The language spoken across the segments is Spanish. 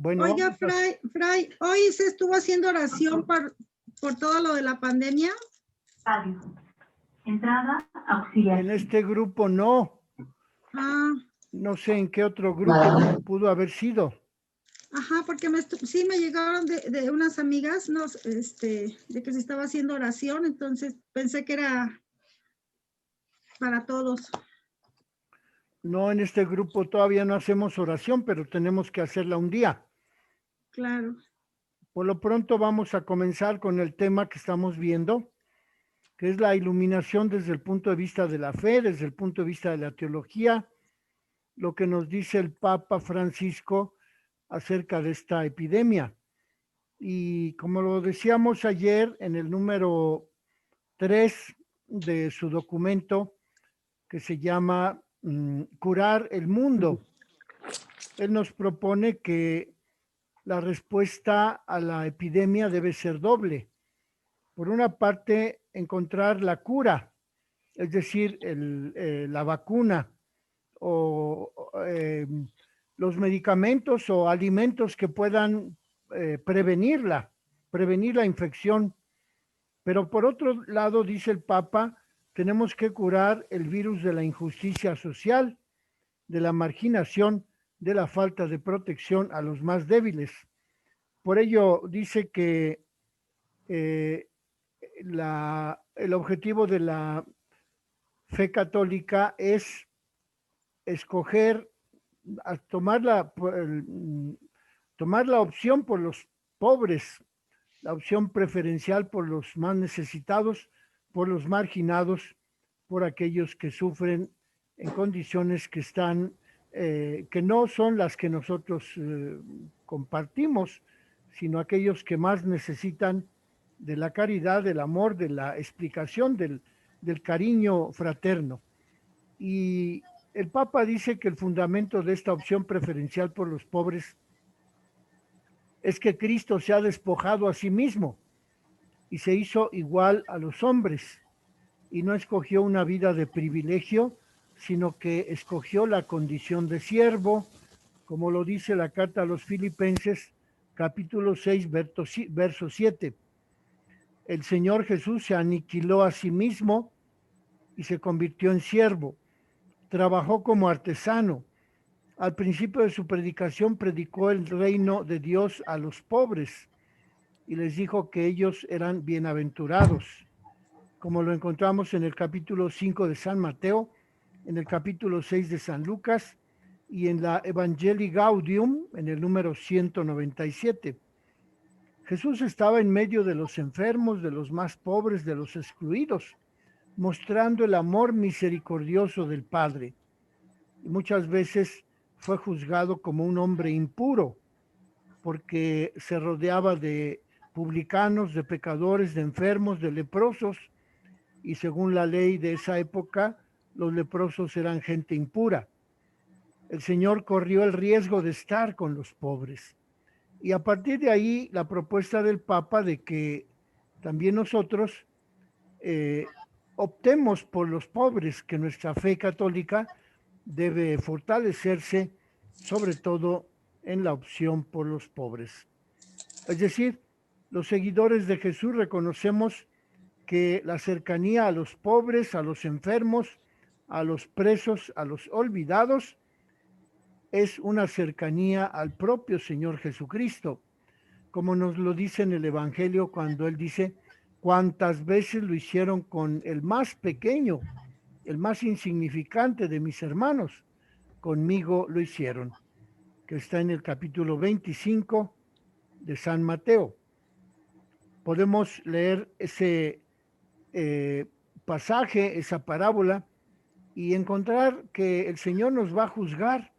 Bueno, Oiga, Fray, hoy se estuvo haciendo oración por todo lo de la pandemia. Radio. Entrada auxiliar. en este grupo no. Ah, No sé en qué otro grupo pudo haber sido. ajá, porque sí me llegaron de unas amigas, no, de que se estaba haciendo oración, entonces pensé que era para todos. No, en este grupo todavía no hacemos oración, pero tenemos que hacerla un día. Claro. Por lo pronto vamos a comenzar con el tema que estamos viendo, que es la iluminación desde el punto de vista de la fe, desde el punto de vista de la teología, lo que nos dice el Papa Francisco acerca de esta epidemia. Y como lo decíamos ayer en el número 3 de su documento, que se llama Curar el Mundo, él nos propone que la respuesta a la epidemia debe ser doble. Por una parte, encontrar la cura, es decir, la vacuna o los medicamentos o alimentos que puedan prevenir la infección. Pero por otro lado, dice el Papa, tenemos que curar el virus de la injusticia social, de la marginación, de la falta de protección a los más débiles. Por ello dice que el objetivo de la fe católica es escoger, tomar la opción por los pobres, la opción preferencial por los más necesitados, por los marginados, por aquellos que sufren en condiciones que están, que no son las que nosotros compartimos, sino aquellos que más necesitan de la caridad, del amor, de la explicación, del cariño fraterno. Y el Papa dice que el fundamento de esta opción preferencial por los pobres es que Cristo se ha despojado a sí mismo y se hizo igual a los hombres y no escogió una vida de privilegio, sino que escogió la condición de siervo, como lo dice la carta a los Filipenses, capítulo 6, verso 7. El Señor Jesús se aniquiló a sí mismo y se convirtió en siervo. Trabajó como artesano. Al principio de su predicación predicó el reino de Dios a los pobres y les dijo que ellos eran bienaventurados, como lo encontramos en el capítulo 5 de San Mateo, en el capítulo 6 de San Lucas y en la Evangelii Gaudium, en el número 197. Jesús estaba en medio de los enfermos, de los más pobres, de los excluidos, mostrando el amor misericordioso del Padre. Y muchas veces fue juzgado como un hombre impuro, porque se rodeaba de publicanos, de pecadores, de enfermos, de leprosos, y según la ley de esa época, los leprosos eran gente impura. El Señor corrió el riesgo de estar con los pobres. Y a partir de ahí, la propuesta del Papa de que también nosotros optemos por los pobres, que nuestra fe católica debe fortalecerse, sobre todo en la opción por los pobres. Es decir, los seguidores de Jesús reconocemos que la cercanía a los pobres, a los enfermos, a los presos, a los olvidados, es una cercanía al propio Señor Jesucristo, como nos lo dice en el Evangelio cuando Él dice, cuántas veces lo hicieron con el más pequeño, el más insignificante de mis hermanos, conmigo lo hicieron, que está en el capítulo 25 de San Mateo. Podemos leer ese pasaje, esa parábola, y encontrar que el Señor nos va a juzgar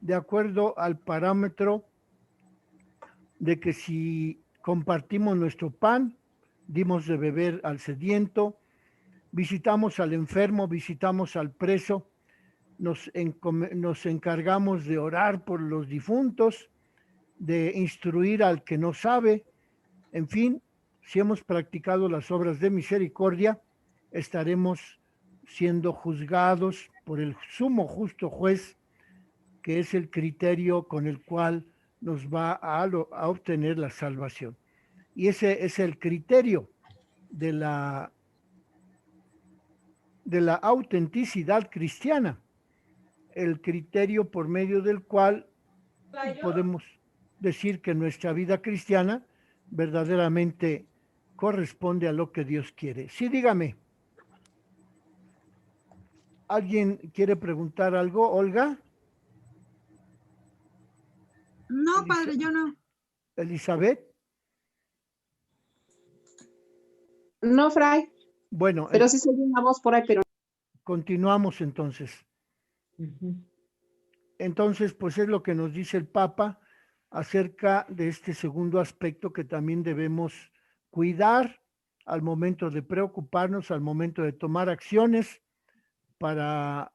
de acuerdo al parámetro de que si compartimos nuestro pan, dimos de beber al sediento, visitamos al enfermo, visitamos al preso, nos encargamos de orar por los difuntos, de instruir al que no sabe, en fin, si hemos practicado las obras de misericordia, estaremos siendo juzgados por el sumo justo juez, que es el criterio con el cual nos va a obtener la salvación. Y ese es el criterio de la autenticidad cristiana, el criterio por medio del cual podemos decir que nuestra vida cristiana verdaderamente corresponde a lo que Dios quiere. Sí, dígame. ¿Alguien quiere preguntar algo, Olga? No, padre, yo no. Elizabeth. No, Fray, Bueno, pero sí se oye una voz por ahí, pero... continuamos entonces. Entonces, pues es lo que nos dice el Papa acerca de este segundo aspecto que también debemos cuidar al momento de preocuparnos, al momento de tomar acciones para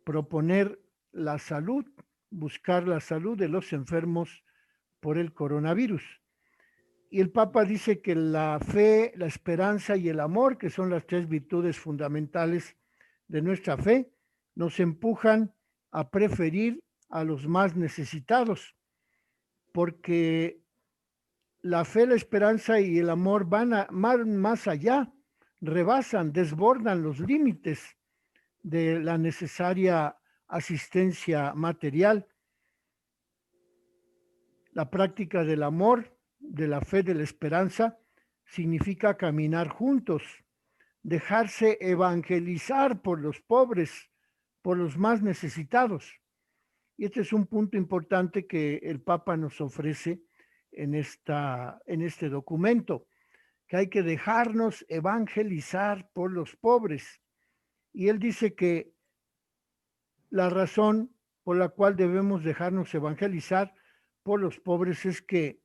proponer la salud, buscar la salud de los enfermos por el coronavirus. Y el Papa dice que la fe, la esperanza y el amor, que son las tres virtudes fundamentales de nuestra fe, nos empujan a preferir a los más necesitados, porque la fe, la esperanza y el amor van más allá, rebasan, desbordan los límites de la necesaria asistencia material. La práctica del amor, de la fe, de la esperanza, significa caminar juntos, dejarse evangelizar por los pobres, por los más necesitados. Y este es un punto importante que el Papa nos ofrece en este documento, que hay que dejarnos evangelizar por los pobres. Y él dice que la razón por la cual debemos dejarnos evangelizar por los pobres es que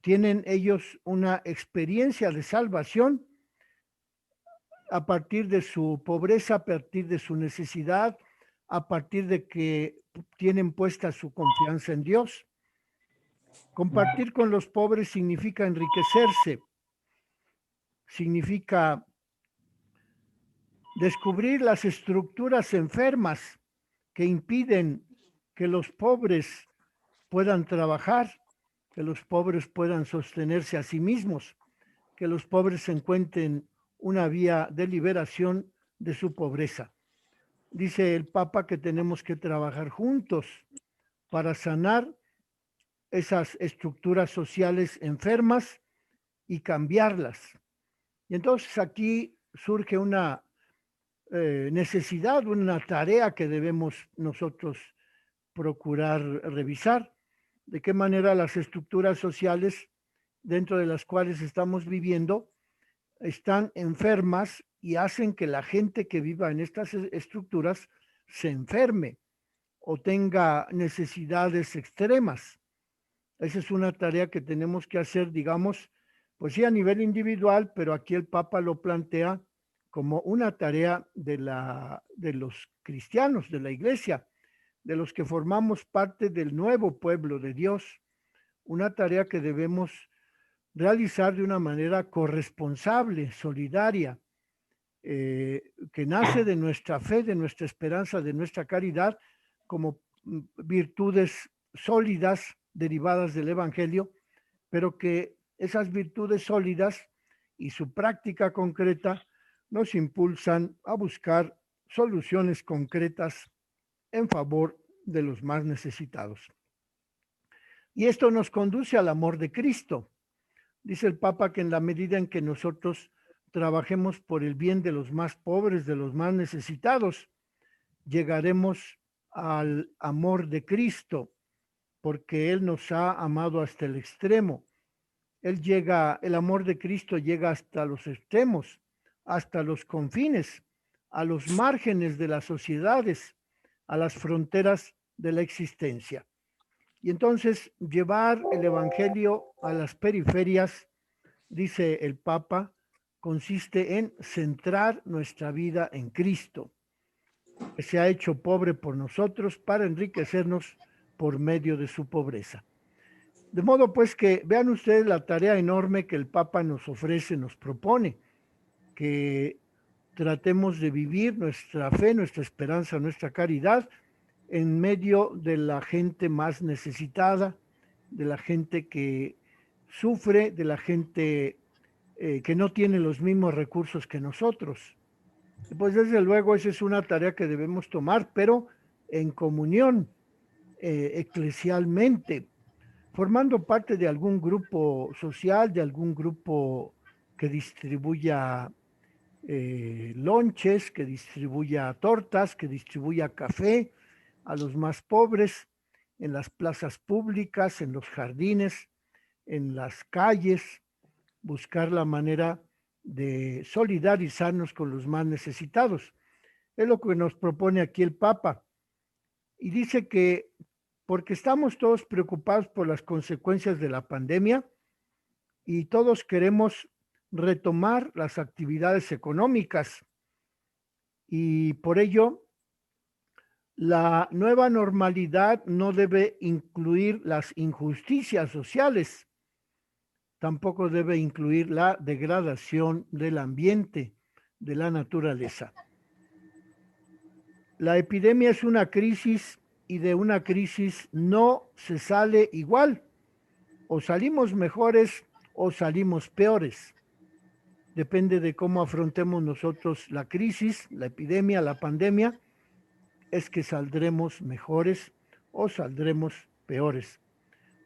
tienen ellos una experiencia de salvación a partir de su pobreza, a partir de su necesidad, a partir de que tienen puesta su confianza en Dios. Compartir con los pobres significa enriquecerse, significa descubrir las estructuras enfermas que impiden que los pobres puedan trabajar, que los pobres puedan sostenerse a sí mismos, que los pobres encuentren una vía de liberación de su pobreza. Dice el Papa que tenemos que trabajar juntos para sanar esas estructuras sociales enfermas y cambiarlas. Y entonces aquí surge una necesidad, una tarea que debemos nosotros procurar revisar, de qué manera las estructuras sociales dentro de las cuales estamos viviendo están enfermas y hacen que la gente que viva en estas estructuras se enferme o tenga necesidades extremas. Esa es una tarea que tenemos que hacer, digamos, pues sí, a nivel individual, pero aquí el Papa lo plantea como una tarea de los cristianos, de la Iglesia, de los que formamos parte del nuevo pueblo de Dios, una tarea que debemos realizar de una manera corresponsable, solidaria, que nace de nuestra fe, de nuestra esperanza, de nuestra caridad, como virtudes sólidas derivadas del Evangelio, pero que esas virtudes sólidas y su práctica concreta nos impulsan a buscar soluciones concretas en favor de los más necesitados. Y esto nos conduce al amor de Cristo. Dice el Papa que en la medida en que nosotros trabajemos por el bien de los más pobres, de los más necesitados, llegaremos al amor de Cristo, porque Él nos ha amado hasta el extremo. El amor de Cristo llega hasta los extremos, hasta los confines, a los márgenes de las sociedades, a las fronteras de la existencia. Y entonces llevar el Evangelio a las periferias, dice el Papa, consiste en centrar nuestra vida en Cristo, que se ha hecho pobre por nosotros para enriquecernos por medio de su pobreza. De modo pues que vean ustedes la tarea enorme que el Papa nos ofrece, nos propone, que tratemos de vivir nuestra fe, nuestra esperanza, nuestra caridad en medio de la gente más necesitada, de la gente que sufre, de la gente que no tiene los mismos recursos que nosotros. Y pues desde luego esa es una tarea que debemos tomar, pero en comunión, eclesialmente, formando parte de algún grupo social, de algún grupo que distribuya lonches, que distribuya tortas, que distribuya café a los más pobres, en las plazas públicas, en los jardines, en las calles, buscar la manera de solidarizarnos con los más necesitados. Es lo que nos propone aquí el Papa. Y dice que porque estamos todos preocupados por las consecuencias de la pandemia y todos queremos retomar las actividades económicas. Y por ello, la nueva normalidad no debe incluir las injusticias sociales, tampoco debe incluir la degradación del ambiente, de la naturaleza. La epidemia es una crisis y de una crisis no se sale igual. O salimos mejores o salimos peores. Depende de cómo afrontemos nosotros la crisis, la epidemia, la pandemia, es que saldremos mejores o saldremos peores.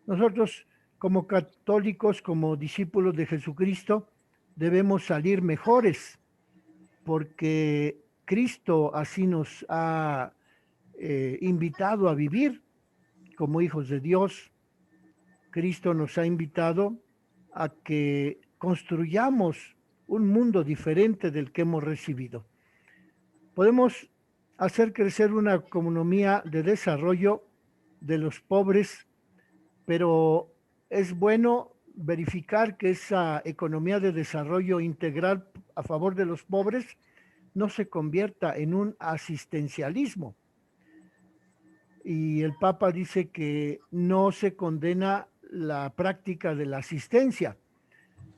Nosotros, como católicos, como discípulos de Jesucristo, debemos salir mejores, porque Cristo así nos ha invitado a vivir como hijos de Dios. Cristo nos ha invitado a que construyamos un mundo diferente del que hemos recibido. Podemos hacer crecer una economía de desarrollo de los pobres, pero es bueno verificar que esa economía de desarrollo integral a favor de los pobres no se convierta en un asistencialismo. Y el Papa dice que no se condena la práctica de la asistencia.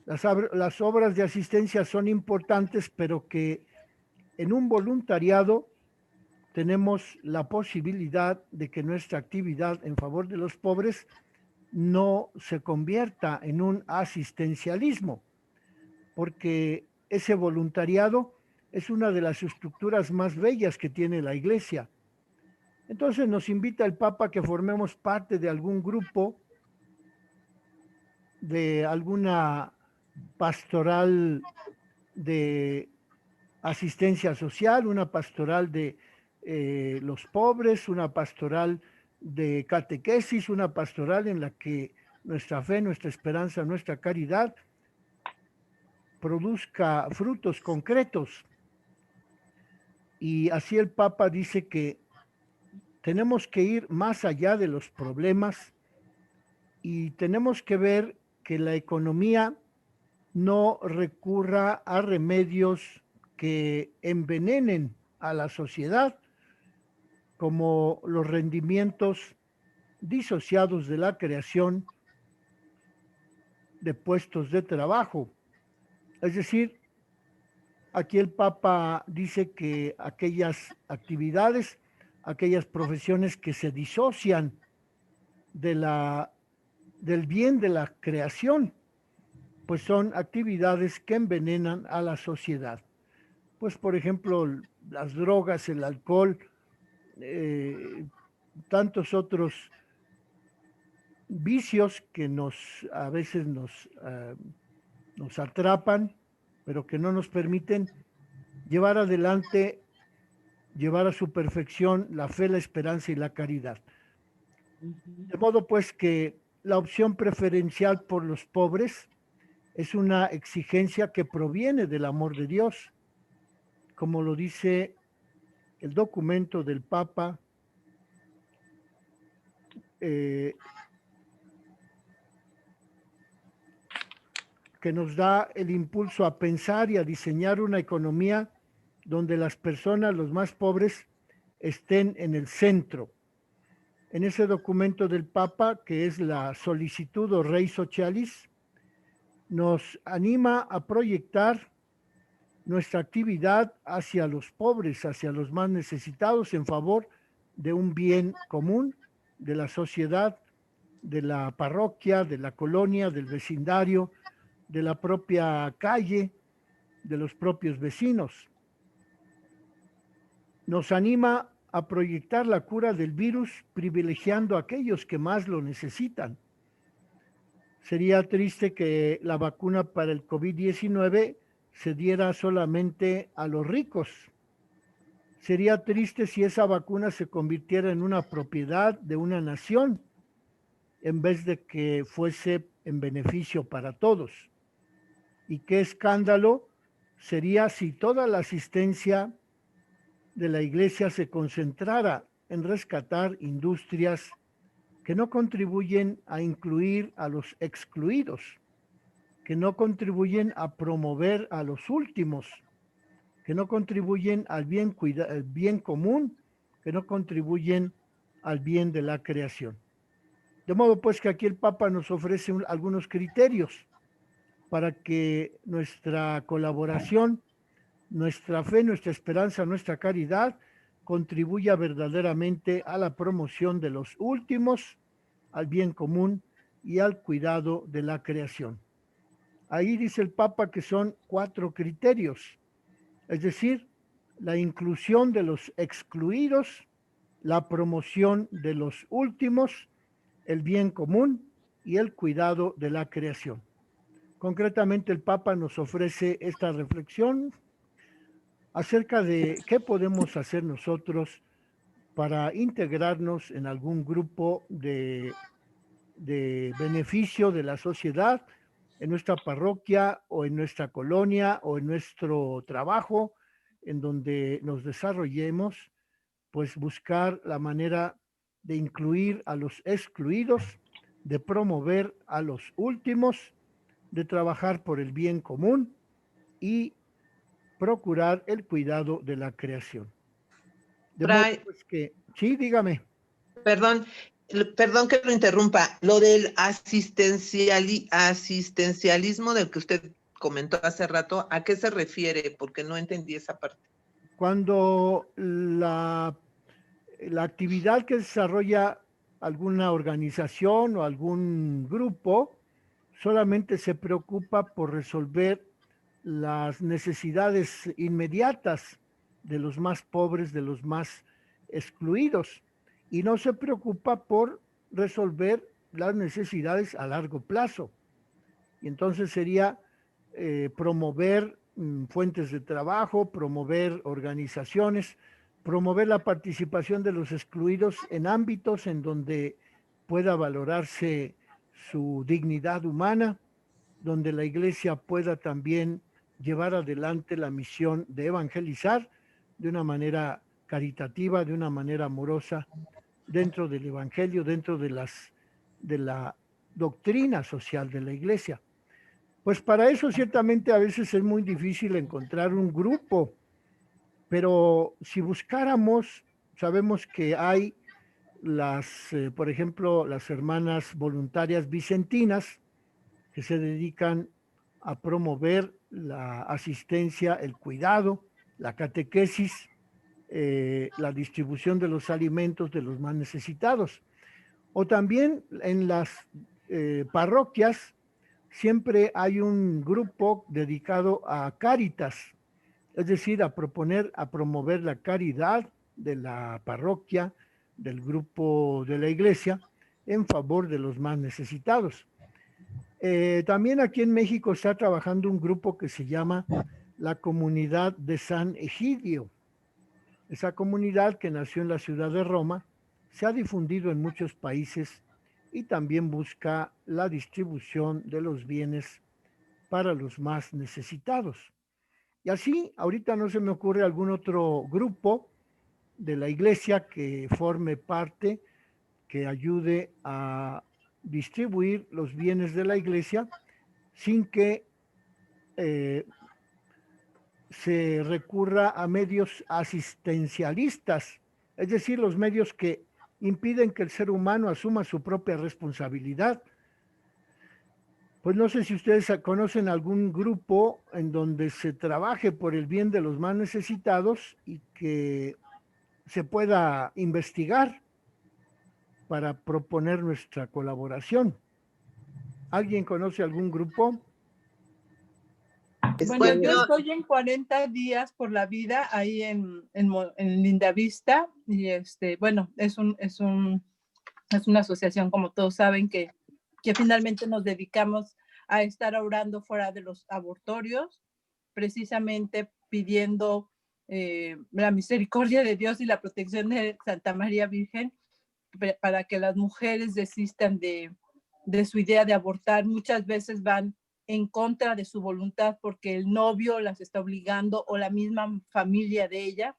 Las obras de asistencia son importantes, pero que en un voluntariado tenemos la posibilidad de que nuestra actividad en favor de los pobres no se convierta en un asistencialismo, porque ese voluntariado es una de las estructuras más bellas que tiene la Iglesia. Entonces nos invita el Papa a que formemos parte de algún grupo, de alguna pastoral de asistencia social, una pastoral de los pobres, una pastoral de catequesis, una pastoral en la que nuestra fe, nuestra esperanza, nuestra caridad produzca frutos concretos. Y así el Papa dice que tenemos que ir más allá de los problemas y tenemos que ver que la economía no recurra a remedios que envenenen a la sociedad, como los rendimientos disociados de la creación de puestos de trabajo. Es decir, aquí el Papa dice que aquellas actividades, aquellas profesiones que se disocian del bien de la creación, pues son actividades que envenenan a la sociedad. Pues por ejemplo, las drogas, el alcohol, tantos otros vicios que a veces nos atrapan, pero que no nos permiten llevar adelante, llevar a su perfección la fe, la esperanza y la caridad. De modo pues que la opción preferencial por los pobres es una exigencia que proviene del amor de Dios, como lo dice el documento del Papa, que nos da el impulso a pensar y a diseñar una economía donde las personas, los más pobres, estén en el centro. En ese documento del Papa, que es la Solicitudo Rei Socialis, nos anima a proyectar nuestra actividad hacia los pobres, hacia los más necesitados, en favor de un bien común, de la sociedad, de la parroquia, de la colonia, del vecindario, de la propia calle, de los propios vecinos. Nos anima a proyectar la cura del virus privilegiando a aquellos que más lo necesitan. Sería triste que la vacuna para el COVID-19 se diera solamente a los ricos. Sería triste si esa vacuna se convirtiera en una propiedad de una nación en vez de que fuese en beneficio para todos. Y qué escándalo sería si toda la asistencia de la Iglesia se concentrara en rescatar industrias que no contribuyen a incluir a los excluidos, que no contribuyen a promover a los últimos, que no contribuyen al bien común, que no contribuyen al bien de la creación. De modo pues que aquí el Papa nos ofrece algunos criterios para que nuestra colaboración, nuestra fe, nuestra esperanza, nuestra caridad contribuya verdaderamente a la promoción de los últimos, al bien común y al cuidado de la creación. Ahí dice el Papa que son 4 criterios, es decir, la inclusión de los excluidos, la promoción de los últimos, el bien común y el cuidado de la creación. Concretamente, el Papa nos ofrece esta reflexión acerca de qué podemos hacer nosotros para integrarnos en algún grupo de beneficio de la sociedad, en nuestra parroquia o en nuestra colonia o en nuestro trabajo, en donde nos desarrollemos, pues buscar la manera de incluir a los excluidos, de promover a los últimos, de trabajar por el bien común y procurar el cuidado de la creación. De modo pues que, sí, dígame. Perdón que lo interrumpa. Lo del asistencialismo del que usted comentó hace rato, ¿a qué se refiere? Porque no entendí esa parte. Cuando la actividad que desarrolla alguna organización o algún grupo solamente se preocupa por resolver las necesidades inmediatas de los más pobres, de los más excluidos, y no se preocupa por resolver las necesidades a largo plazo. Y entonces sería promover fuentes de trabajo, promover organizaciones, promover la participación de los excluidos en ámbitos en donde pueda valorarse su dignidad humana, donde la Iglesia pueda también llevar adelante la misión de evangelizar de una manera caritativa, de una manera amorosa, dentro del Evangelio, dentro de la doctrina social de la Iglesia. Pues para eso ciertamente a veces es muy difícil encontrar un grupo, pero si buscáramos, sabemos que hay por ejemplo, las hermanas voluntarias vicentinas que se dedican a promover la asistencia, el cuidado, la catequesis, la distribución de los alimentos de los más necesitados. O también en las parroquias siempre hay un grupo dedicado a Cáritas, es decir, a promover la caridad de la parroquia, del grupo de la iglesia, en favor de los más necesitados. También aquí en México está trabajando un grupo que se llama la Comunidad de San Egidio. Esa comunidad, que nació en la ciudad de Roma, se ha difundido en muchos países y también busca la distribución de los bienes para los más necesitados. Y así, ahorita no se me ocurre algún otro grupo de la iglesia que forme parte, que ayude a distribuir los bienes de la iglesia sin que se recurra a medios asistencialistas, es decir, los medios que impiden que el ser humano asuma su propia responsabilidad. Pues no sé si ustedes conocen algún grupo en donde se trabaje por el bien de los más necesitados y que se pueda investigar para proponer nuestra colaboración. ¿Alguien conoce algún grupo? Bueno, Bueno, yo estoy en 40 días por la vida ahí en Lindavista y bueno, es una asociación, como todos saben, que finalmente nos dedicamos a estar orando fuera de los abortorios, precisamente pidiendo la misericordia de Dios y la protección de Santa María Virgen para que las mujeres desistan de su idea de abortar. Muchas veces van en contra de su voluntad porque el novio las está obligando o la misma familia de ella.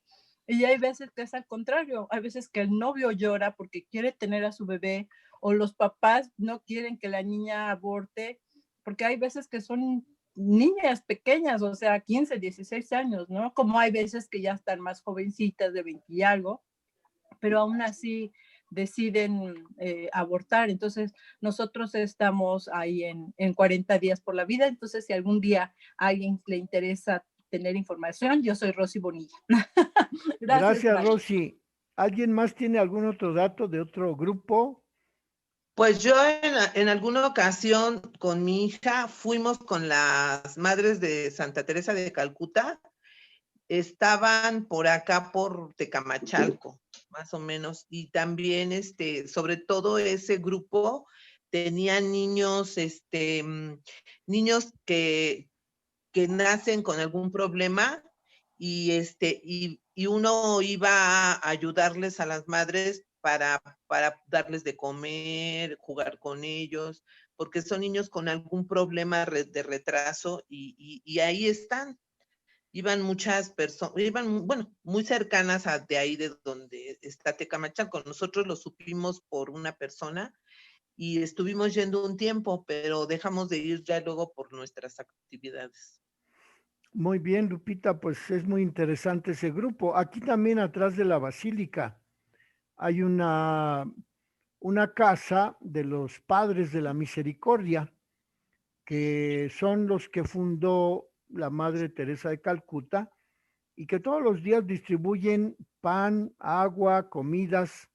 Y hay veces que es al contrario, hay veces que el novio llora porque quiere tener a su bebé o los papás no quieren que la niña aborte, porque hay veces que son niñas pequeñas, o sea, 15, 16 años, ¿no? Como hay veces que ya están más jovencitas de 20 y algo, pero aún así deciden abortar. Entonces, nosotros estamos ahí en 40 días por la vida. Entonces, si algún día a alguien le interesa tener información, yo soy Rosy Bonilla. Gracias, Fran. Rosy. ¿Alguien más tiene algún otro dato de otro grupo? pues yo en alguna ocasión con mi hija fuimos con las madres de Santa Teresa de Calcuta. Estaban por acá por Tecamachalco, más o menos, y también sobre todo ese grupo tenía niños, niños que nacen con algún problema y uno iba a ayudarles a las madres para darles de comer, jugar con ellos, porque son niños con algún problema de retraso y ahí están. Iban muchas personas, iban, bueno, muy cercanas de ahí de donde está Tecamachalco. Nosotros lo supimos por una persona y estuvimos yendo un tiempo, pero dejamos de ir ya luego por nuestras actividades. Muy bien, Lupita, pues es muy interesante ese grupo. Aquí también atrás de la basílica hay una casa de los Padres de la Misericordia, que son los que fundó la Madre Teresa de Calcuta y que todos los días distribuyen pan, agua, comidas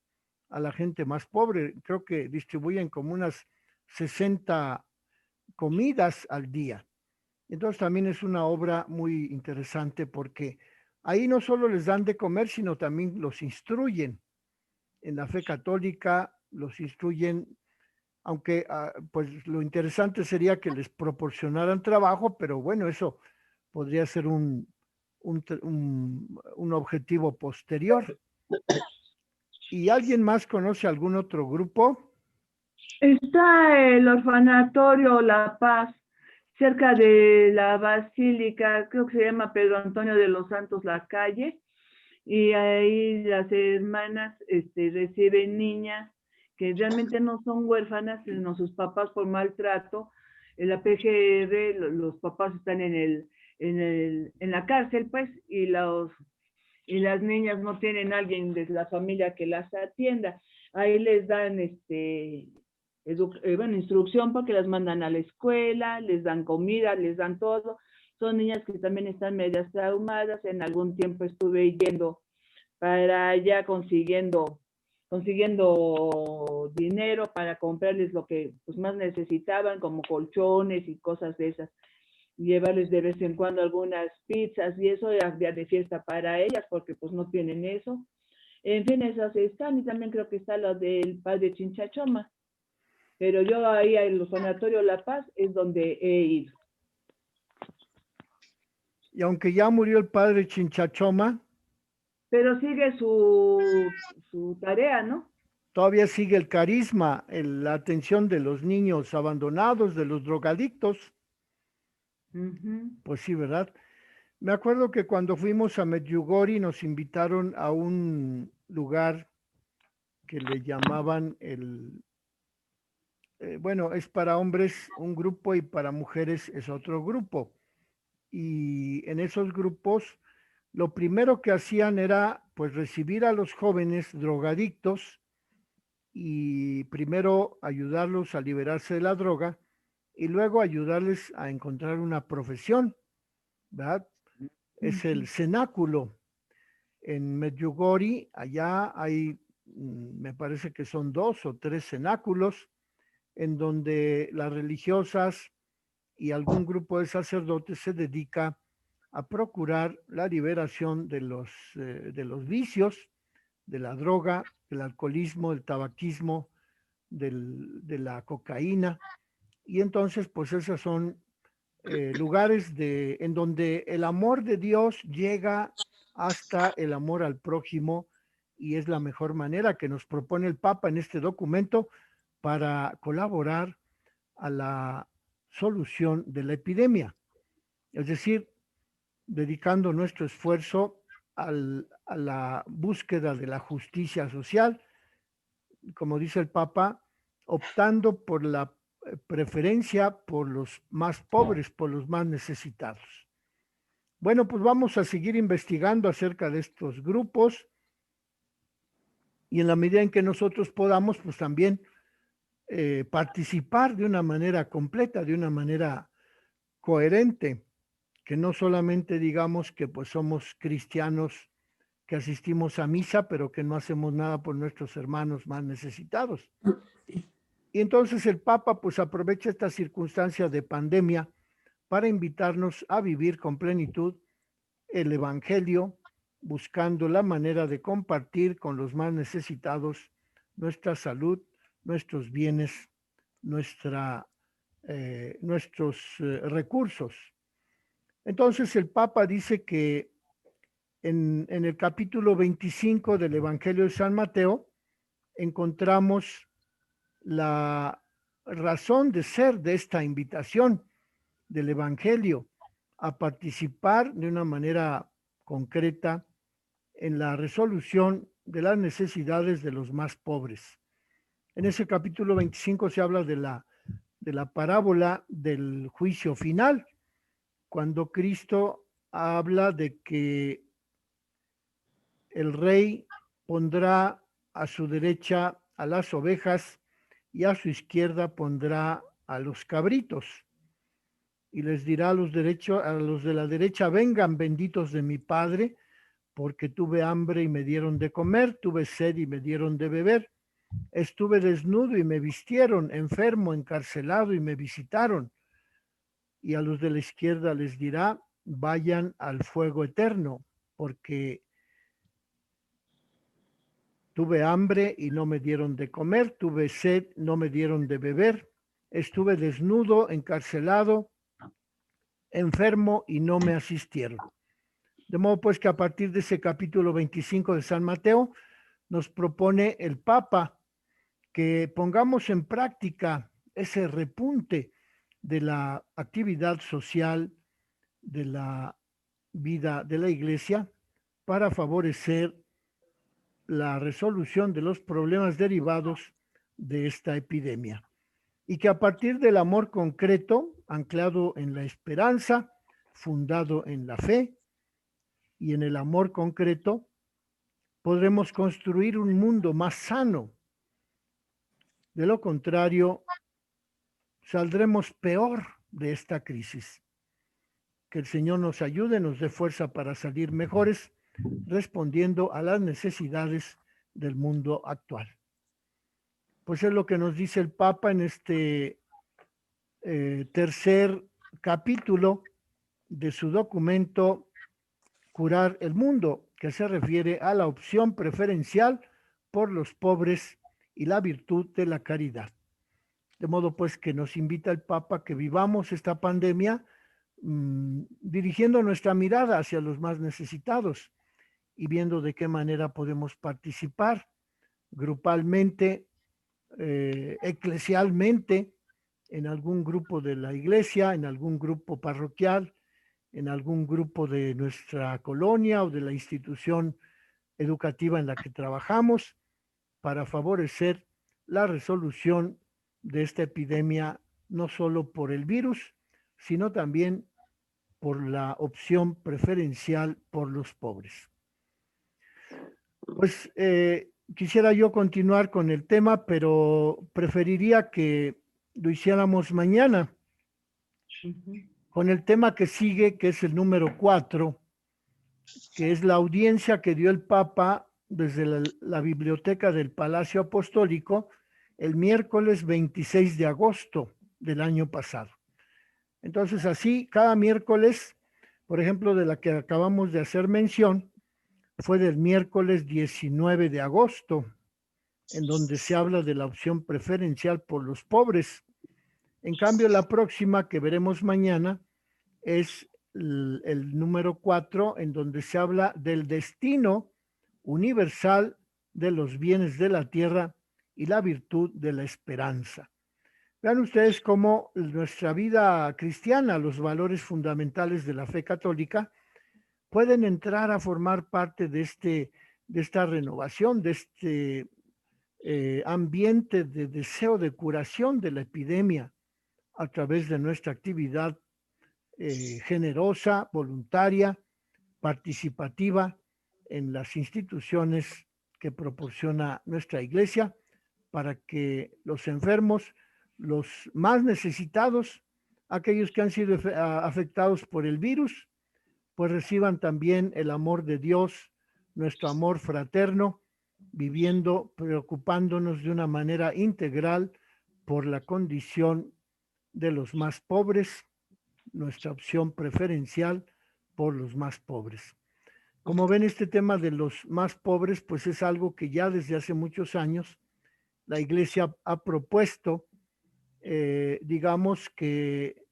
a la gente más pobre. Creo que distribuyen como unas 60 comidas al día. Entonces también es una obra muy interesante porque ahí no solo les dan de comer, sino también los instruyen en la fe católica, los instruyen, aunque pues lo interesante sería que les proporcionaran trabajo, pero bueno, eso podría ser un objetivo posterior. ¿Y alguien más conoce algún otro grupo? Está el orfanatorio La Paz, cerca de la Basílica, creo que se llama Pedro Antonio de los Santos La Calle, y ahí las hermanas reciben niñas que realmente no son huérfanas, sino sus papás por maltrato. En la PGR los papás están en la cárcel, pues, y las niñas no tienen alguien de la familia que las atienda. Ahí les dan instrucción porque las mandan a la escuela, les dan comida, les dan todo. Son niñas que también están medias traumadas. En algún tiempo estuve yendo para allá consiguiendo dinero para comprarles lo que pues, más necesitaban, como colchones y cosas de esas. Llevarles de vez en cuando algunas pizzas y eso era día de fiesta para ellas porque pues no tienen eso. En fin, esas están y también creo que está lo del padre Chinchachoma. Pero yo ahí en el orfanatorio La Paz es donde he ido. Y aunque ya murió el padre Chinchachoma, pero sigue su tarea, ¿no? todavía sigue el carisma, la atención de los niños abandonados, de los drogadictos. Pues sí, ¿verdad? Me acuerdo que cuando fuimos a Medjugorje nos invitaron a un lugar que le llamaban bueno, es para hombres un grupo y para mujeres es otro grupo. Y en esos grupos lo primero que hacían era pues recibir a los jóvenes drogadictos y primero ayudarlos a liberarse de la droga y luego ayudarles a encontrar una profesión, ¿verdad? Es el cenáculo. En Medjugorje, allá hay, me parece que son 2 o 3 cenáculos en donde las religiosas y algún grupo de sacerdotes se dedica a procurar la liberación de los vicios, de la droga, del alcoholismo, del tabaquismo, de la cocaína. Y entonces, pues esos son lugares en donde el amor de Dios llega hasta el amor al prójimo, y es la mejor manera que nos propone el Papa en este documento para colaborar a la solución de la epidemia. Es decir, dedicando nuestro esfuerzo a la búsqueda de la justicia social, como dice el Papa, optando por la preferencia por los más pobres, por los más necesitados. Bueno, pues vamos a seguir investigando acerca de estos grupos, y en la medida en que nosotros podamos, pues también participar de una manera completa, de una manera coherente, que no solamente digamos que pues somos cristianos que asistimos a misa, pero que no hacemos nada por nuestros hermanos más necesitados. Y entonces el Papa pues aprovecha esta circunstancia de pandemia para invitarnos a vivir con plenitud el Evangelio, buscando la manera de compartir con los más necesitados nuestra salud, nuestros bienes, nuestros recursos. Entonces el Papa dice que en el capítulo 25 del Evangelio de San Mateo encontramos la razón de ser de esta invitación del Evangelio a participar de una manera concreta en la resolución de las necesidades de los más pobres. En ese capítulo 25 se habla de la parábola del juicio final, cuando Cristo habla de que el rey pondrá a su derecha a las ovejas y a su izquierda pondrá a los cabritos. Y les dirá a los de la derecha: vengan, benditos de mi Padre, porque tuve hambre y me dieron de comer, tuve sed y me dieron de beber, estuve desnudo y me vistieron, enfermo, encarcelado y me visitaron. Y a los de la izquierda les dirá: vayan al fuego eterno, porque tuve hambre y no me dieron de comer, tuve sed, no me dieron de beber, estuve desnudo, encarcelado, enfermo y no me asistieron. De modo pues que a partir de ese capítulo 25 de San Mateo nos propone el Papa que pongamos en práctica ese repunte de la actividad social, de la vida de la Iglesia, para favorecer la resolución de los problemas derivados de esta epidemia. Y que a partir del amor concreto, anclado en la esperanza, fundado en la fe y en el amor concreto, podremos construir un mundo más sano. De lo contrario, saldremos peor de esta crisis. Que el Señor nos ayude, nos dé fuerza para salir mejores, respondiendo a las necesidades del mundo actual. Pues es lo que nos dice el Papa en este tercer capítulo de su documento Curar el Mundo, que se refiere a la opción preferencial por los pobres y la virtud de la caridad. De modo pues que nos invita el Papa que vivamos esta pandemia dirigiendo nuestra mirada hacia los más necesitados y viendo de qué manera podemos participar grupalmente, eclesialmente, en algún grupo de la iglesia, en algún grupo parroquial, en algún grupo de nuestra colonia o de la institución educativa en la que trabajamos, para favorecer la resolución de esta epidemia, no solo por el virus, sino también por la opción preferencial por los pobres. Pues quisiera yo continuar con el tema, pero preferiría que lo hiciéramos mañana, con el tema que sigue, que es el número 4, que es la audiencia que dio el Papa desde la biblioteca del Palacio Apostólico el miércoles 26 de agosto del año pasado. Entonces, así, cada miércoles, por ejemplo, de la que acabamos de hacer mención, fue del miércoles 19 de agosto, en donde se habla de la opción preferencial por los pobres. En cambio, la próxima que veremos mañana es el número 4, en donde se habla del destino universal de los bienes de la tierra y la virtud de la esperanza. Vean ustedes cómo nuestra vida cristiana, los valores fundamentales de la fe católica, pueden entrar a formar parte de esta renovación, de este ambiente de deseo de curación de la epidemia a través de nuestra actividad generosa, voluntaria, participativa en las instituciones que proporciona nuestra iglesia para que los enfermos, los más necesitados, aquellos que han sido afectados por el virus, pues reciban también el amor de Dios, nuestro amor fraterno, viviendo, preocupándonos de una manera integral por la condición de los más pobres, nuestra opción preferencial por los más pobres. Como ven, este tema de los más pobres, pues es algo que ya desde hace muchos años la Iglesia ha propuesto, digamos que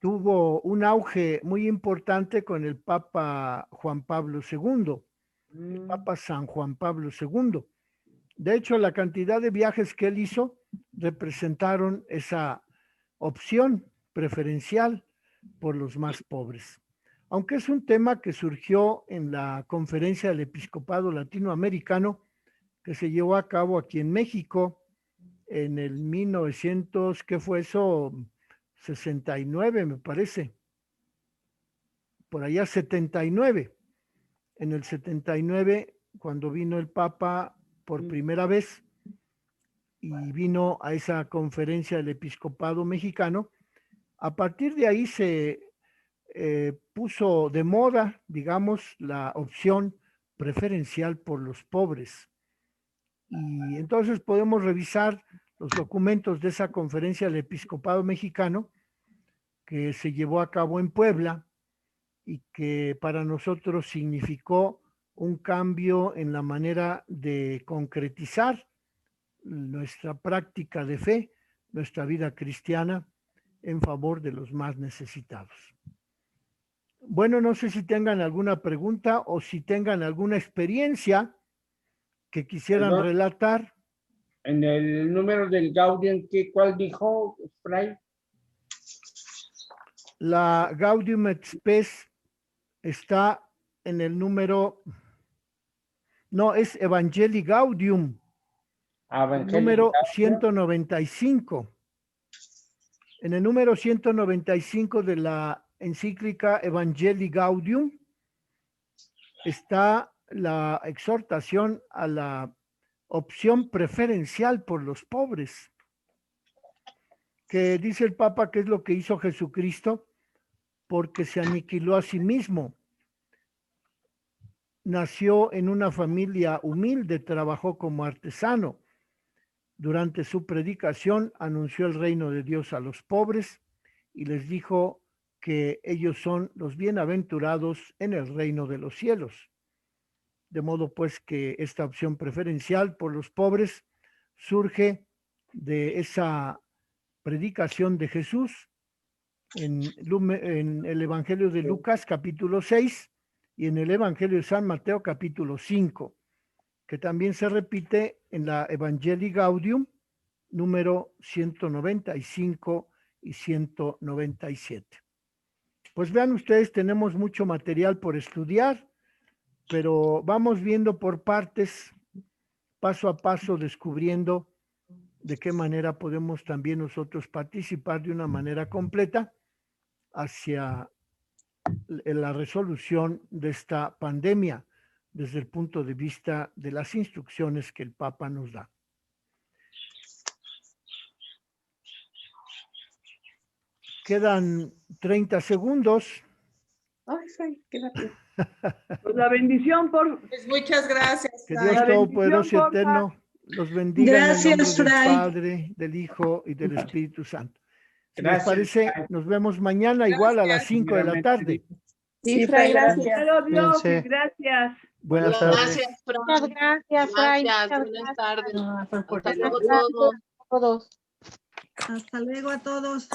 tuvo un auge muy importante con el Papa Juan Pablo II, el Papa San Juan Pablo II. De hecho, la cantidad de viajes que él hizo representaron esa opción preferencial por los más pobres. Aunque es un tema que surgió en la Conferencia del Episcopado Latinoamericano que se llevó a cabo aquí en México en el 1900, ¿qué fue eso? 69, me parece. Por allá 79. En el 79, cuando vino el Papa por primera vez y vino a esa conferencia del Episcopado Mexicano, a partir de ahí se puso de moda, digamos, la opción preferencial por los pobres. Y entonces podemos revisar los documentos de esa conferencia del Episcopado Mexicano que se llevó a cabo en Puebla y que para nosotros significó un cambio en la manera de concretizar nuestra práctica de fe, nuestra vida cristiana en favor de los más necesitados. Bueno, no sé si tengan alguna pregunta o si tengan alguna experiencia que quisieran Perdón. relatar. En el número del Gaudium, ¿cuál dijo, Fray? La Gaudium et Spes está en el número, no, es Evangelii Gaudium, número 195. En el número 195 de la encíclica Evangelii Gaudium está la exhortación a la opción preferencial por los pobres, que dice el Papa que es lo que hizo Jesucristo porque se aniquiló a sí mismo. Nació en una familia humilde, trabajó como artesano. Durante su predicación anunció el reino de Dios a los pobres y les dijo que ellos son los bienaventurados en el reino de los cielos. De modo pues que esta opción preferencial por los pobres surge de esa predicación de Jesús en el Evangelio de Lucas capítulo 6 y en el Evangelio de San Mateo capítulo 5, que también se repite en la Evangelii Gaudium número 195 y 197. Pues vean ustedes, tenemos mucho material por estudiar, pero vamos viendo por partes, paso a paso, descubriendo de qué manera podemos también nosotros participar de una manera completa hacia la resolución de esta pandemia desde el punto de vista de las instrucciones que el Papa nos da. Quedan 30 segundos Ay, Fray, qué rápido. Pues la bendición por Pues muchas gracias. Que Fray. Dios Todopoderoso y bendición, porfa. Eterno los bendiga en el Gracias, nombre del Fray. Padre, del Hijo y del Espíritu Santo. Si les Gracias, parece, Fray. nos vemos mañana igual a las 5 de la tarde. Sí, Fray, gracias. Primero Dios, Cuídense. y gracias. Buenas tardes. Gracias, Fray. Muchas gracias, Fray. Gracias, Muchas buenas gracias tardes. Ah, fue por- Hasta luego Gracias todos. a todos. Hasta luego a todos.